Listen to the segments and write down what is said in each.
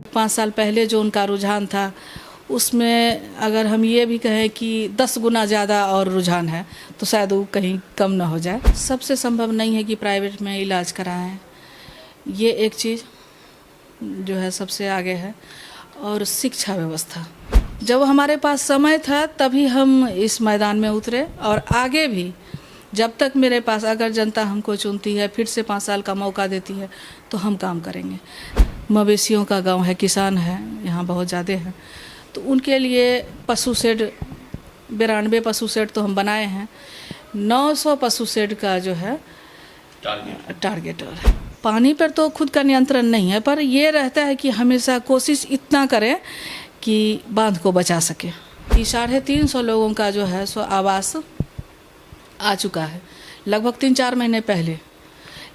5 साल पहले जो उनका रुझान था उसमें अगर हम ये भी कहें कि 10 गुना ज़्यादा और रुझान है तो शायद वो कहीं कम ना हो जाए। सबसे संभव नहीं है कि प्राइवेट में इलाज कराएं, ये एक चीज़ जो है सबसे आगे है। और शिक्षा व्यवस्था, जब हमारे पास समय था तभी हम इस मैदान में उतरे और आगे भी जब तक मेरे पास अगर जनता हमको चुनती है, फिर से 5 साल का मौका देती है तो हम काम करेंगे। मवेशियों का गांव है, किसान है यहाँ बहुत ज़्यादा हैं, तो उनके लिए पशु शेड 92 पशु शेड तो हम बनाए हैं। 900 पशु शेड का जो है टारगेट है। पानी पर तो खुद का नियंत्रण नहीं है, पर ये रहता है कि हमेशा कोशिश इतना करें कि बांध को बचा सके। 350 लोगों का जो है सो आवास आ चुका है लगभग 3-4 महीने पहले,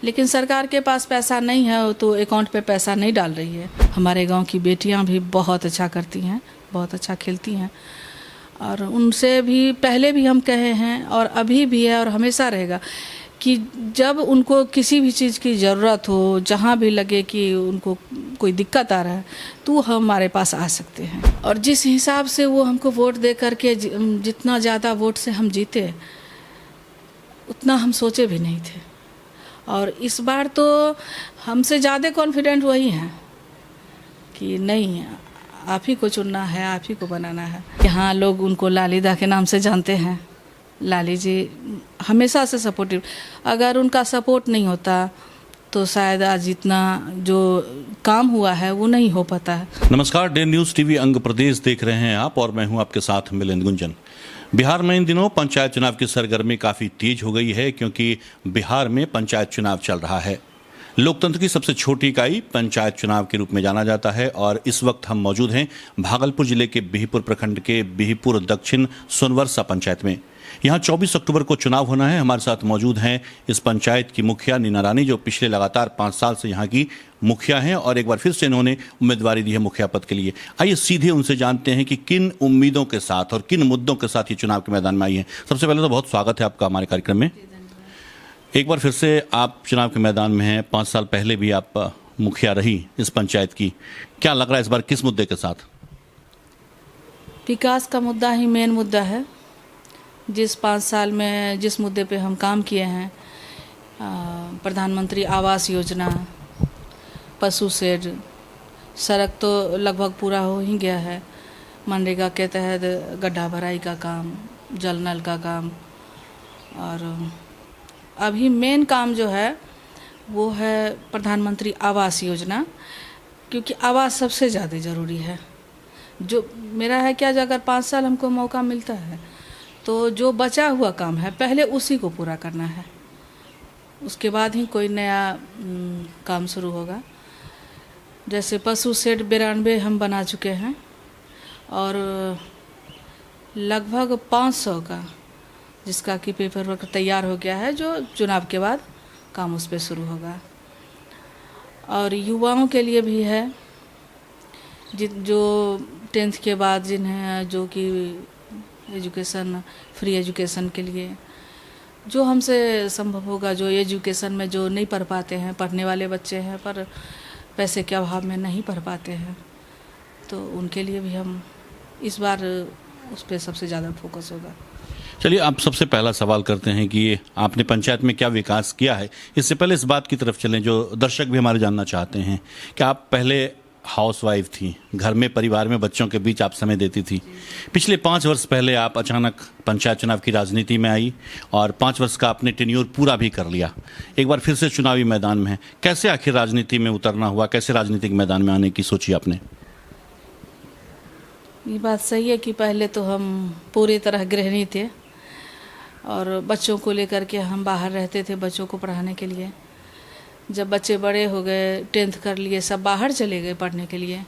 लेकिन सरकार के पास पैसा नहीं है तो अकाउंट पे पैसा नहीं डाल रही है। हमारे गांव की बेटियां भी बहुत अच्छा करती हैं, बहुत अच्छा खेलती हैं और उनसे भी पहले भी हम कहे हैं और अभी भी है और हमेशा रहेगा कि जब उनको किसी भी चीज़ की ज़रूरत हो, जहाँ भी लगे कि उनको कोई दिक्कत आ रहा है तो वो हमारे पास आ सकते हैं। और जिस हिसाब से वो हमको वोट दे करके जितना ज़्यादा वोट से हम जीते उतना हम सोचे भी नहीं थे। और इस बार तो हमसे ज़्यादा कॉन्फिडेंट वही हैं कि नहीं, आप ही को चुनना है, आप ही को बनाना है। यहाँ लोग उनको लालीदा के नाम से जानते हैं। लाली जी हमेशा से सपोर्टिव, अगर उनका सपोर्ट नहीं होता तो शायद आज इतना जो काम हुआ है वो नहीं हो पाता है। नमस्कार, डे न्यूज़ टीवी अंग प्रदेश देख रहे हैं आप और मैं हूं आपके साथ मिलिंद गुंजन। बिहार में इन दिनों पंचायत चुनाव की सरगर्मी काफ़ी तेज हो गई है क्योंकि बिहार में पंचायत चुनाव चल रहा है। लोकतंत्र की सबसे छोटी इकाई पंचायत चुनाव के रूप में जाना जाता है और इस वक्त हम मौजूद हैं भागलपुर जिले के बिहिपुर प्रखंड के बिहिपुर दक्षिण सोनवर्षा पंचायत में। यहाँ 24 अक्टूबर को चुनाव होना है। हमारे साथ मौजूद हैं इस पंचायत की मुखिया नीना रानी, जो पिछले लगातार 5 साल से यहाँ की मुखिया हैं और एक बार फिर से इन्होंने उम्मीदवारी दी है मुखिया पद के लिए। आइए सीधे उनसे जानते हैं कि किन उम्मीदों के साथ और किन मुद्दों के साथ ये चुनाव के मैदान में आई हैं। सबसे पहले तो बहुत स्वागत है आपका हमारे कार्यक्रम में। एक बार फिर से आप चुनाव के मैदान में हैं। 5 साल पहले भी आप मुखिया रही इस पंचायत की। क्या लग रहा है इस बार किस मुद्दे के साथ? विकास का मुद्दा ही मेन मुद्दा है। जिस 5 साल में जिस मुद्दे पे हम काम किए हैं, प्रधानमंत्री आवास योजना, पशु शेड, सड़क तो लगभग पूरा हो ही गया है। मनरेगा के तहत गड्ढा भराई का काम, जल नल का काम, और अभी मेन काम जो है वो है प्रधानमंत्री आवास योजना, क्योंकि आवास सबसे ज़्यादा ज़रूरी है। जो मेरा है क्या, अगर 5 साल हमको मौका मिलता है तो जो बचा हुआ काम है पहले उसी को पूरा करना है, उसके बाद ही कोई नया काम शुरू होगा। जैसे पशु शेड 92 हम बना चुके हैं और लगभग 500 का जिसका कि पेपर वर्क तैयार हो गया है, जो चुनाव के बाद काम उस पर शुरू होगा। और युवाओं के लिए भी है, जो 10th के बाद जिन्हें जो कि एजुकेशन, फ्री एजुकेशन के लिए जो हमसे संभव होगा, जो एजुकेशन में जो नहीं पढ़ पाते हैं, पढ़ने वाले बच्चे हैं पर पैसे के अभाव में नहीं पढ़ पाते हैं, तो उनके लिए भी हम इस बार उस पर सबसे ज़्यादा फोकस होगा। चलिए, आप सबसे पहला सवाल करते हैं कि आपने पंचायत में क्या विकास किया है। इससे पहले इस बात की तरफ चलें जो दर्शक भी हमारे जानना चाहते हैं कि आप पहले हाउसवाइफ थी, घर में परिवार में बच्चों के बीच आप समय देती थी। पिछले 5 वर्ष पहले आप अचानक पंचायत चुनाव की राजनीति में आई और 5 वर्ष का आपने टेन्योर पूरा भी कर लिया। एक बार फिर से चुनावी मैदान में है। कैसे आखिर राजनीति में उतरना हुआ, कैसे राजनीतिक मैदान में आने की सोची आपने? ये बात सही है कि पहले तो हम पूरी तरह गृहिणी थे और बच्चों को लेकर के हम बाहर रहते थे बच्चों को पढ़ाने के लिए। जब बच्चे बड़े हो गए, 10th कर लिए, सब बाहर चले गए पढ़ने के लिए,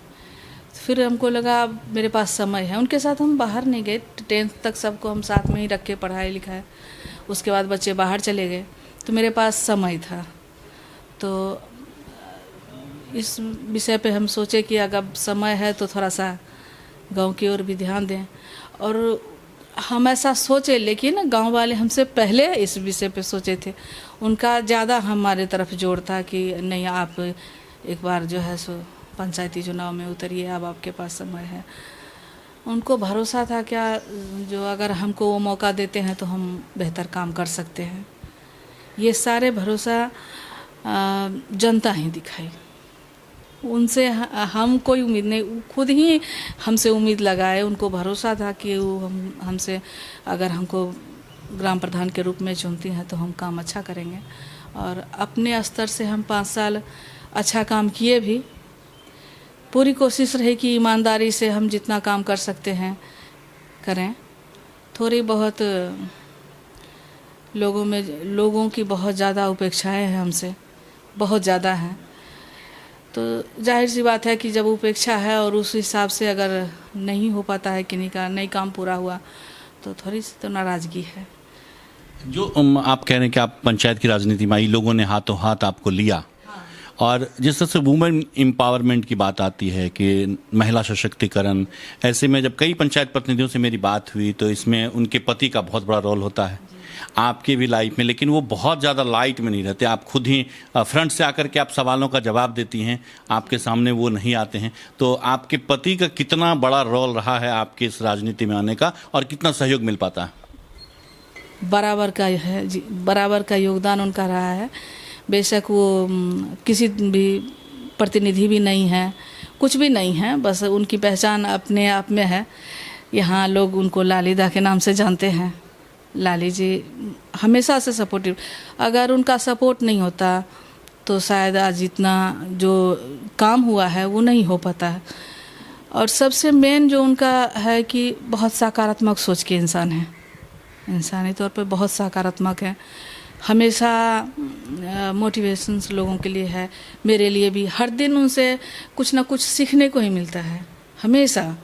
फिर हमको लगा मेरे पास समय है। उनके साथ हम बाहर नहीं गए, 10th तक सबको हम साथ में ही रख के पढ़ाई लिखाए। उसके बाद बच्चे बाहर चले गए तो मेरे पास समय था, तो इस विषय पे हम सोचे कि अगर समय है तो थोड़ा सा गांव की ओर भी ध्यान दें। और हम ऐसा सोचे, लेकिन गांव वाले हमसे पहले इस विषय पे सोचे थे। उनका ज़्यादा हमारे तरफ जोर था कि नहीं, आप एक बार जो है सो पंचायती चुनाव में उतरिए, अब आपके पास समय है। उनको भरोसा था क्या, जो अगर हमको वो मौका देते हैं तो हम बेहतर काम कर सकते हैं। ये सारे भरोसा जनता ही दिखाई। उनसे हम कोई उम्मीद नहीं, खुद ही हमसे उम्मीद लगाए। उनको भरोसा था कि वो हमसे अगर हमको ग्राम प्रधान के रूप में चुनती हैं तो हम काम अच्छा करेंगे। और अपने स्तर से हम 5 साल अच्छा काम किए भी। पूरी कोशिश रही कि ईमानदारी से हम जितना काम कर सकते हैं करें। थोड़ी बहुत लोगों की बहुत ज़्यादा उपेक्षाएं हैं हमसे, बहुत ज़्यादा हैं। तो जाहिर सी बात है कि जब उपेक्षा है और उस हिसाब से अगर नहीं हो पाता है कि नहीं काम पूरा हुआ तो थोड़ी सी तो नाराज़गी है। जो आप कह रहे हैं कि आप पंचायत की राजनीति में आई, लोगों ने हाथों हाथ आपको लिया, और जिस तरह से वुमेन एम्पावरमेंट की बात आती है कि महिला सशक्तिकरण, ऐसे में जब कई पंचायत प्रतिनिधियों से मेरी बात हुई तो इसमें उनके पति का बहुत बड़ा रोल होता है, आपके भी लाइफ में, लेकिन वो बहुत ज़्यादा लाइट में नहीं रहते। आप खुद ही फ्रंट से आकर के आप सवालों का जवाब देती हैं, आपके सामने वो नहीं आते हैं। तो आपके पति का कितना बड़ा रोल रहा है आपके इस राजनीति में आने का, और कितना सहयोग मिल पाता है? बराबर का है जी, बराबर का योगदान उनका रहा है। बेशक वो किसी भी प्रतिनिधि भी नहीं है, कुछ भी नहीं है, बस उनकी पहचान अपने आप में है। यहाँ लोग उनको लालीदा के नाम से जानते हैं। लाली जी हमेशा से सपोर्टिव। अगर उनका सपोर्ट नहीं होता तो शायद आज जितना जो काम हुआ है वो नहीं हो पाता है। और सबसे मेन जो उनका है कि बहुत सकारात्मक सोच के इंसान है, इंसानी तौर पे बहुत सकारात्मक है। हमेशा मोटिवेशंस लोगों के लिए है, मेरे लिए भी। हर दिन उनसे कुछ ना कुछ सीखने को ही मिलता है। हमेशा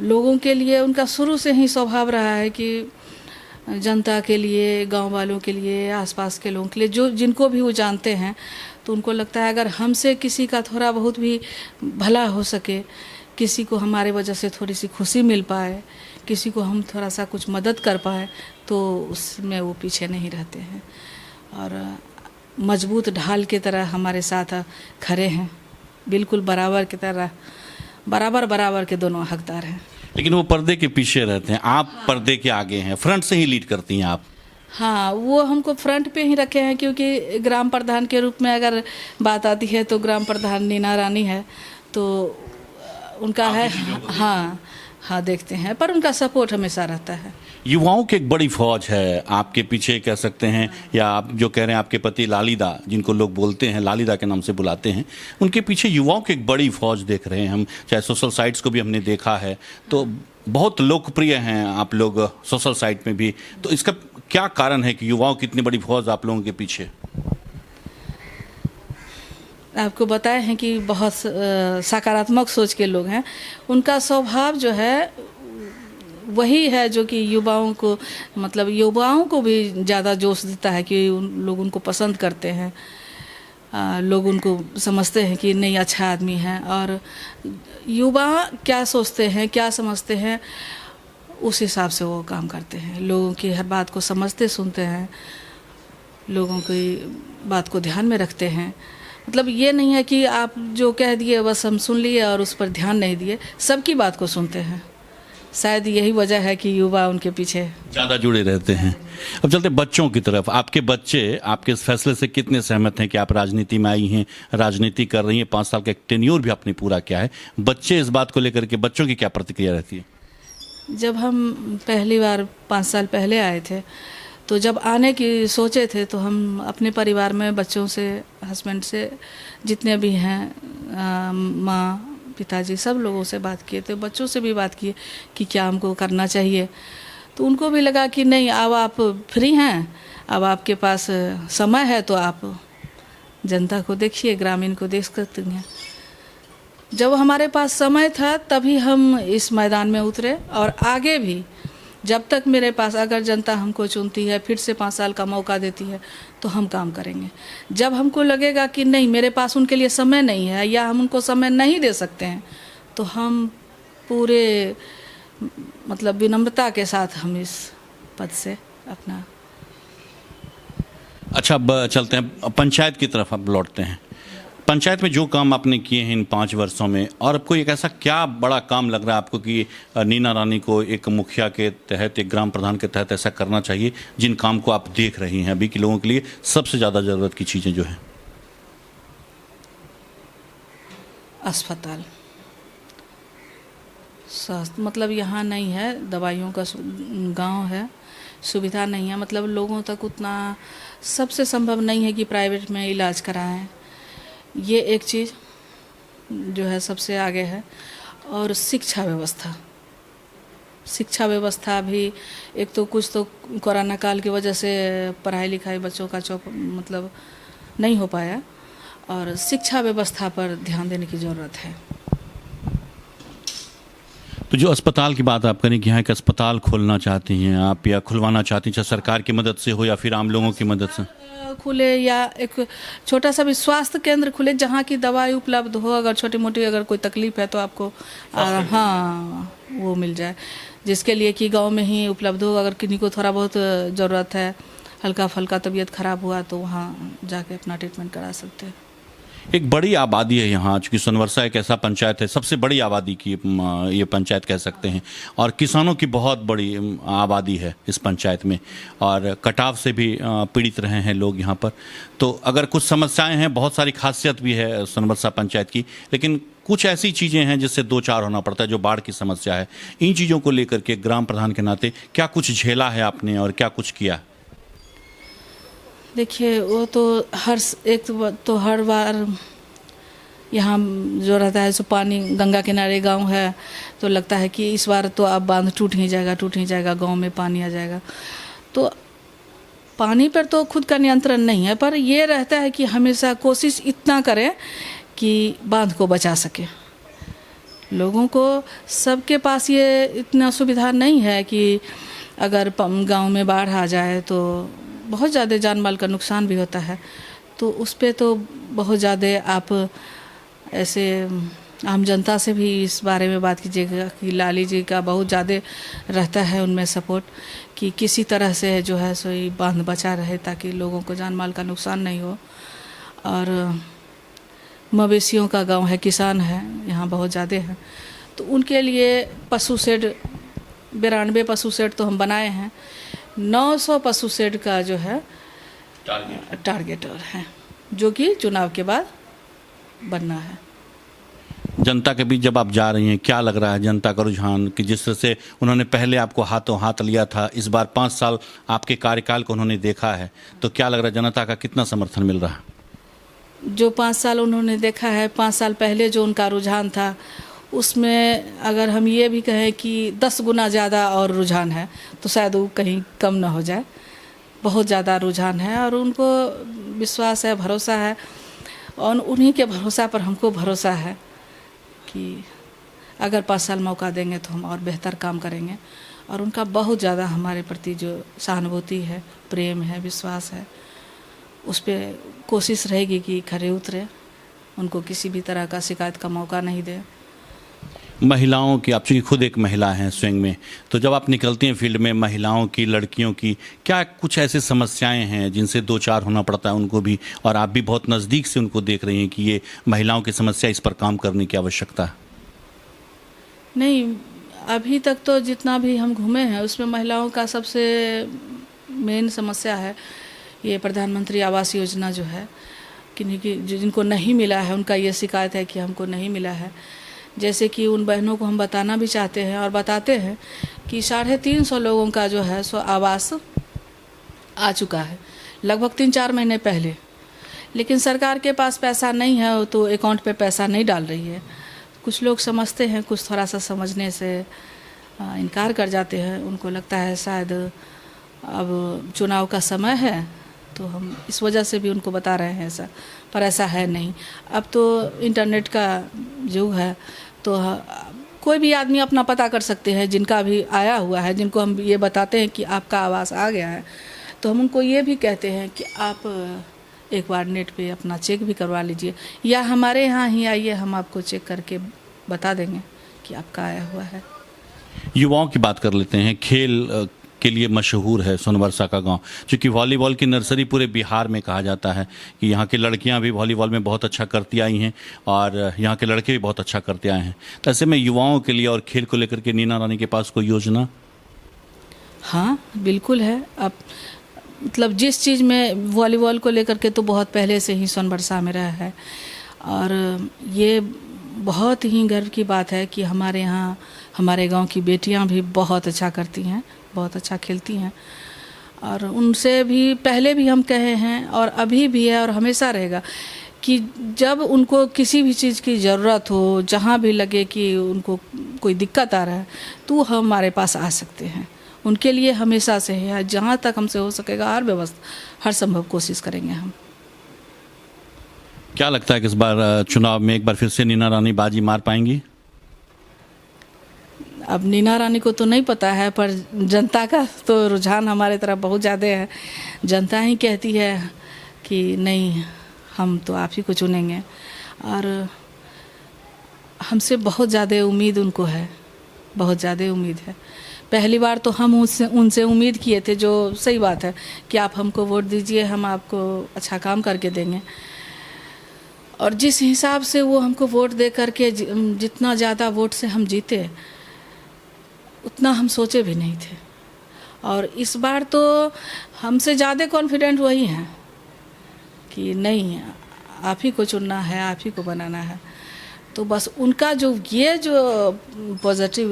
लोगों के लिए उनका शुरू से ही स्वभाव रहा है कि जनता के लिए, गांव वालों के लिए, आसपास के लोगों के लिए, जो जिनको भी वो जानते हैं, तो उनको लगता है अगर हमसे किसी का थोड़ा बहुत भी भला हो सके, किसी को हमारे वजह से थोड़ी सी खुशी मिल पाए, किसी को हम थोड़ा सा कुछ मदद कर पाए, तो उसमें वो पीछे नहीं रहते हैं और मजबूत ढाल की तरह हमारे साथ खड़े हैं। बिल्कुल बराबर की तरह, बराबर के दोनों हकदार हैं। लेकिन वो पर्दे के पीछे रहते हैं, आप पर्दे के आगे हैं, फ्रंट से ही लीड करती हैं आप। हाँ, वो हमको फ्रंट पे ही रखे हैं, क्योंकि ग्राम प्रधान के रूप में अगर बात आती है तो ग्राम प्रधान नीना रानी है, तो उनका है। हाँ देखते हैं, पर उनका सपोर्ट हमेशा रहता है। युवाओं की एक बड़ी फौज है आपके पीछे, कह सकते हैं, या आप जो कह रहे हैं आपके पति लालीदा, जिनको लोग बोलते हैं लालीदा के नाम से बुलाते हैं, उनके पीछे युवाओं की एक बड़ी फौज देख रहे हैं हम। चाहे सोशल साइट्स को भी हमने देखा है, तो बहुत लोकप्रिय हैं आप लोग सोशल साइट में भी। तो इसका क्या कारण है कि युवाओं की इतनी बड़ी फौज आप लोगों के पीछे? आपको बताए हैं कि बहुत सकारात्मक सोच के लोग हैं। उनका स्वभाव जो है वही है जो कि युवाओं को, मतलब युवाओं को भी ज़्यादा जोश देता है कि लोग उनको पसंद करते हैं। लोग उनको समझते हैं कि नहीं, अच्छा आदमी है। और युवा क्या सोचते हैं, क्या समझते हैं, उस हिसाब से वो काम करते हैं। लोगों की हर बात को समझते सुनते हैं, लोगों की बात को ध्यान में रखते हैं। मतलब ये नहीं है कि आप जो कह दिए बस हम सुन लिए और उस पर ध्यान नहीं दिए, सबकी बात को सुनते हैं। शायद यही वजह है कि युवा उनके पीछे ज़्यादा जुड़े रहते हैं। अब चलते बच्चों की तरफ। आपके बच्चे आपके इस फैसले से कितने सहमत हैं कि आप राजनीति में आई हैं, राजनीति कर रही हैं, 5 साल का एक टेन्योर भी आपने पूरा किया है? बच्चे इस बात को लेकर के, बच्चों की क्या प्रतिक्रिया रहती है? जब हम पहली बार 5 साल पहले आए थे, तो जब आने की सोचे थे, तो हम अपने परिवार में बच्चों से, हस्बैंड से, जितने भी हैं, माँ पिताजी, सब लोगों से बात किए थे। बच्चों से भी बात किए कि क्या हमको करना चाहिए। तो उनको भी लगा कि नहीं, अब आप फ्री हैं, अब आपके पास समय है, तो आप जनता को देखिए, ग्रामीण को देख सकते हैं। जब हमारे पास समय था तभी हम इस मैदान में उतरे, और आगे भी जब तक मेरे पास, अगर जनता हमको चुनती है, फिर से 5 साल का मौका देती है, तो हम काम करेंगे। जब हमको लगेगा कि नहीं, मेरे पास उनके लिए समय नहीं है या हम उनको समय नहीं दे सकते हैं, तो हम पूरे मतलब विनम्रता के साथ हम इस पद से अपना। अच्छा, अब चलते हैं पंचायत की तरफ, अब लौटते हैं। पंचायत में जो काम आपने किए हैं इन 5 वर्षों में, और अब कोई एक ऐसा क्या बड़ा काम लग रहा है आपको कि नीना रानी को एक मुखिया के तहत, एक ग्राम प्रधान के तहत ऐसा करना चाहिए, जिन काम को आप देख रही हैं अभी के लोगों के लिए सबसे ज़्यादा ज़रूरत की चीज़ें जो हैं? अस्पताल, स्वास्थ्य, मतलब यहाँ नहीं है, दवाइयों का गांव है, सुविधा नहीं है, मतलब लोगों तक उतना सबसे संभव नहीं है कि प्राइवेट में इलाज कराएं। ये एक चीज़ जो है सबसे आगे है। और शिक्षा व्यवस्था भी एक तो कुछ तो कोरोना काल की वजह से पढ़ाई लिखाई बच्चों का मतलब नहीं हो पाया, और शिक्षा व्यवस्था पर ध्यान देने की ज़रूरत है। तो जो अस्पताल की बात आप करें कि यहाँ एक अस्पताल खोलना चाहती हैं आप, या खुलवाना चाहती हैं, चाहे सरकार की मदद से हो या फिर आम लोगों की मदद से? खुले या एक छोटा सा भी स्वास्थ्य केंद्र खुले जहाँ की दवाई उपलब्ध हो, अगर छोटी मोटी अगर कोई तकलीफ है तो आपको हाँ वो मिल जाए, जिसके लिए कि गांव में ही उपलब्ध हो। अगर किन्हीं को थोड़ा बहुत ज़रूरत है, हल्का फल्का तबीयत खराब हुआ तो वहाँ जाके अपना ट्रीटमेंट करा सकते हैं। एक बड़ी आबादी है यहाँ, चूँकि सोनवर्षा एक ऐसा पंचायत है, सबसे बड़ी आबादी की ये पंचायत कह सकते हैं, और किसानों की बहुत बड़ी आबादी है इस पंचायत में, और कटाव से भी पीड़ित रहे हैं लोग यहाँ पर। तो अगर कुछ समस्याएं हैं, बहुत सारी खासियत भी है सोनवर्षा पंचायत की, लेकिन कुछ ऐसी चीज़ें हैं जिससे दो चार होना पड़ता है, जो बाढ़ की समस्या है। इन चीज़ों को लेकर के ग्राम प्रधान के नाते क्या कुछ झेला है आपने और क्या कुछ किया? देखिए, वो तो हर बार यहाँ जो रहता है सो पानी, गंगा किनारे गांव है, तो लगता है कि इस बार तो अब बांध टूट ही जाएगा, गांव में पानी आ जाएगा। तो पानी पर तो खुद का नियंत्रण नहीं है, पर ये रहता है कि हमेशा कोशिश इतना करें कि बांध को बचा सके। लोगों को सबके पास ये इतना सुविधा नहीं है कि अगर गांव में बाढ़ आ जाए तो बहुत ज़्यादा जान माल का नुकसान भी होता है। तो उस पे तो बहुत ज़्यादा आप ऐसे आम जनता से भी इस बारे में बात कीजिएगा कि लाली जी का बहुत ज़्यादा रहता है उनमें सपोर्ट, कि किसी तरह से जो है सो ये बांध बचा रहे ताकि लोगों को जान माल का नुकसान नहीं हो। और मवेशियों का गांव है, किसान है यहाँ बहुत ज़्यादा है, तो उनके लिए पशु शेड 92 पशु शेड तो हम बनाए हैं। 900 पशु शेड का जो है टारगेट और है, जो कि चुनाव के बाद बनना है। जनता के बीच जब आप जा रही हैं, क्या लग रहा है जनता का रुझान, कि जिस तरह से उन्होंने पहले आपको हाथों हाथ लिया था, इस बार 5 साल आपके कार्यकाल को उन्होंने देखा है, तो क्या लग रहा है जनता का कितना समर्थन मिल रहा है? जो 5 साल उन्होंने देखा है, 5 साल पहले जो उनका रुझान था, उसमें अगर हम ये भी कहें कि 10 गुना ज़्यादा और रुझान है, तो शायद वो कहीं कम ना हो जाए। बहुत ज़्यादा रुझान है और उनको विश्वास है, भरोसा है, और उन्हीं के भरोसा पर हमको भरोसा है कि अगर 5 साल मौका देंगे तो हम और बेहतर काम करेंगे। और उनका बहुत ज़्यादा हमारे प्रति जो सहानुभूति है, प्रेम है, विश्वास है, उस पर कोशिश रहेगी कि खरे उतरे, उनको किसी भी तरह का शिकायत का मौका नहीं दे। महिलाओं की, आप चूँकि खुद एक महिला हैं स्वयं में, तो जब आप निकलती हैं फील्ड में, महिलाओं की, लड़कियों की क्या कुछ ऐसी समस्याएं हैं जिनसे दो चार होना पड़ता है उनको भी, और आप भी बहुत नज़दीक से उनको देख रही हैं कि ये महिलाओं की समस्या, इस पर काम करने की आवश्यकता है? नहीं, अभी तक तो जितना भी हम घूमे हैं उसमें महिलाओं का सबसे मेन समस्या है ये प्रधानमंत्री आवास योजना जो है, जिनको नहीं मिला है उनका ये शिकायत है कि हमको नहीं मिला है। जैसे कि उन बहनों को हम बताना भी चाहते हैं और बताते हैं कि 350 लोगों का जो है सो आवास आ चुका है लगभग 3-4 महीने पहले, लेकिन सरकार के पास पैसा नहीं है तो अकाउंट पे पैसा नहीं डाल रही है। कुछ लोग समझते हैं, कुछ थोड़ा सा समझने से इनकार कर जाते हैं। उनको लगता है शायद अब चुनाव का समय है तो हम इस वजह से भी उनको बता रहे हैं ऐसा, पर ऐसा है नहीं। अब तो इंटरनेट का युग है, तो कोई भी आदमी अपना पता कर सकते हैं, जिनका भी आया हुआ है, जिनको हम ये बताते हैं कि आपका आवास आ गया है, तो हम उनको ये भी कहते हैं कि आप एक बार नेट पे अपना चेक भी करवा लीजिए, या हमारे यहाँ ही आइए, हम आपको चेक करके बता देंगे कि आपका आया हुआ है। युवाओं की बात कर लेते हैं। खेल के लिए मशहूर है सोनबरसा का गांव, क्योंकि वॉलीबॉल की नर्सरी पूरे बिहार में कहा जाता है कि यहाँ की लड़कियाँ भी वॉलीबॉल में बहुत अच्छा करती आई हैं और यहाँ के लड़के भी बहुत अच्छा करते आए हैं। तो ऐसे में युवाओं के लिए और खेल को लेकर के नीना रानी के पास कोई योजना? हाँ बिल्कुल है। अब मतलब जिस चीज़ में वॉलीबॉल को लेकर के तो बहुत पहले से ही सोनबरसा में रहा है और ये बहुत ही गर्व की बात है कि हमारे यहाँ हमारे गांव की बेटियां भी बहुत अच्छा करती हैं, बहुत अच्छा खेलती हैं और उनसे भी पहले भी हम कहे हैं और अभी भी है और हमेशा रहेगा कि जब उनको किसी भी चीज़ की ज़रूरत हो, जहाँ भी लगे कि उनको कोई दिक्कत आ रहा है तो हमारे पास आ सकते हैं। उनके लिए हमेशा से है, जहाँ तक हमसे हो सकेगा हर व्यवस्था हर संभव कोशिश करेंगे हम। क्या लगता है कि इस बार चुनाव में एक बार फिर से नीना रानी बाजी मार पाएंगी? अब नीना रानी को तो नहीं पता है, पर जनता का तो रुझान हमारे तरफ बहुत ज़्यादा है। जनता ही कहती है कि नहीं हम तो आप ही को चुनेंगे और हमसे बहुत ज़्यादा उम्मीद उनको है, बहुत ज़्यादा उम्मीद है। पहली बार तो हम उनसे उम्मीद किए थे, जो सही बात है कि आप हमको वोट दीजिए, हम आपको अच्छा काम करके देंगे। और जिस हिसाब से वो हमको वोट दे करके जितना ज़्यादा वोट से हम जीते उतना हम सोचे भी नहीं थे। और इस बार तो हमसे ज़्यादा कॉन्फिडेंट वही हैं कि नहीं आप ही को चुनना है, आप ही को बनाना है। तो बस उनका जो पॉजिटिव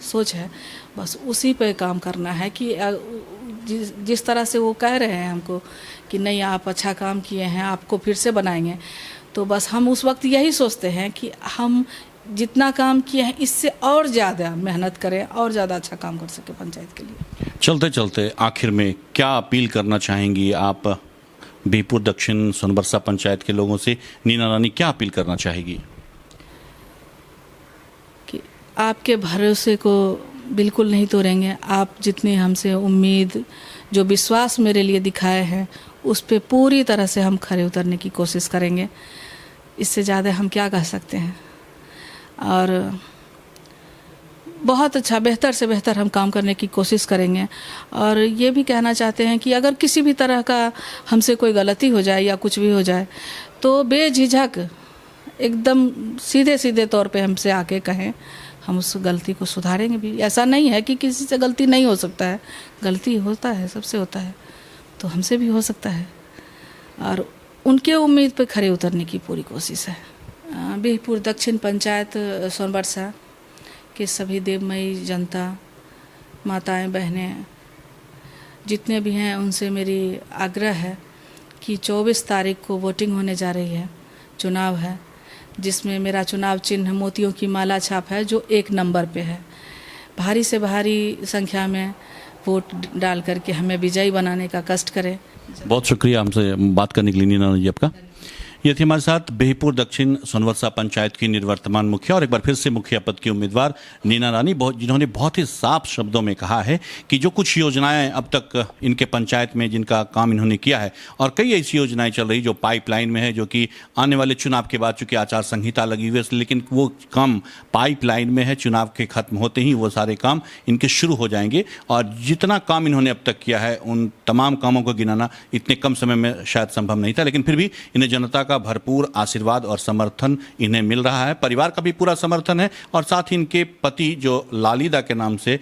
सोच है बस उसी पे काम करना है कि जिस तरह से वो कह रहे हैं हमको कि नहीं आप अच्छा काम किए हैं, आपको फिर से बनाएंगे, तो बस हम उस वक्त यही सोचते हैं कि हम जितना काम किए हैं इससे और ज़्यादा मेहनत करें और ज़्यादा अच्छा काम कर सके पंचायत के लिए। चलते चलते आखिर में क्या अपील करना चाहेंगी आप बिहपुर दक्षिण सोनबरसा पंचायत के लोगों से? नीना रानी क्या अपील करना चाहेगी? कि आपके भरोसे को बिल्कुल नहीं तोड़ेंगे। आप जितनी हमसे उम्मीद जो विश्वास मेरे लिए दिखाए हैं उस पे पूरी तरह से हम खरे उतरने की कोशिश करेंगे। इससे ज़्यादा हम क्या कह सकते हैं। और बहुत अच्छा बेहतर से बेहतर हम काम करने की कोशिश करेंगे। और ये भी कहना चाहते हैं कि अगर किसी भी तरह का हमसे कोई गलती हो जाए या कुछ भी हो जाए तो बेझिझक एकदम सीधे सीधे तौर पे हमसे आके कहें, हम उस गलती को सुधारेंगे भी। ऐसा नहीं है कि किसी से गलती नहीं हो सकता है, गलती होता है, सबसे होता है, तो हमसे भी हो सकता है। और उनके उम्मीद पे खरे उतरने की पूरी कोशिश है। बिहपुर दक्षिण पंचायत सोनबरसा के सभी देवमयी जनता, माताएं, बहनें जितने भी हैं उनसे मेरी आग्रह है कि 24 तारीख को वोटिंग होने जा रही है, चुनाव है, जिसमें मेरा चुनाव चिन्ह मोतियों की माला छाप है जो 1 नंबर पे है। भारी से भारी संख्या में वोट डाल करके हमें विजयी बनाने का कष्ट करें। बहुत शुक्रिया हमसे बात करने के लिए नीना जी आपका। ये थी हमारे साथ बिहपुर दक्षिण सोनबरसा पंचायत की निर्वर्तमान मुखिया और एक बार फिर से मुखिया पद की उम्मीदवार नीना रानी, जिन्होंने बहुत ही साफ शब्दों में कहा है कि जो कुछ योजनाएं अब तक इनके पंचायत में जिनका काम इन्होंने किया है और कई ऐसी योजनाएं चल रही जो पाइपलाइन में है, जो कि आने वाले चुनाव के बाद चूंकि आचार संहिता लगी हुई है, लेकिन वो काम पाइपलाइन में है। चुनाव के खत्म होते ही वो सारे काम इनके शुरू हो जाएंगे और जितना काम इन्होंने अब तक किया है उन तमाम कामों को गिनाना इतने कम समय में शायद संभव नहीं था, लेकिन फिर भी इन्हें जनता का भरपूर आशीर्वाद और समर्थन इन्हें मिल रहा है। परिवार का भी पूरा समर्थन है और साथ ही इनके पति जो लालिदा के नाम से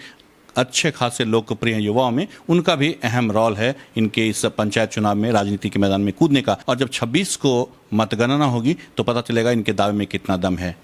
अच्छे खासे लोकप्रिय युवाओं में, उनका भी अहम रोल है इनके इस पंचायत चुनाव में राजनीति के मैदान में कूदने का। और जब 26 को मतगणना होगी तो पता चलेगा इनके दावे में कितना दम है।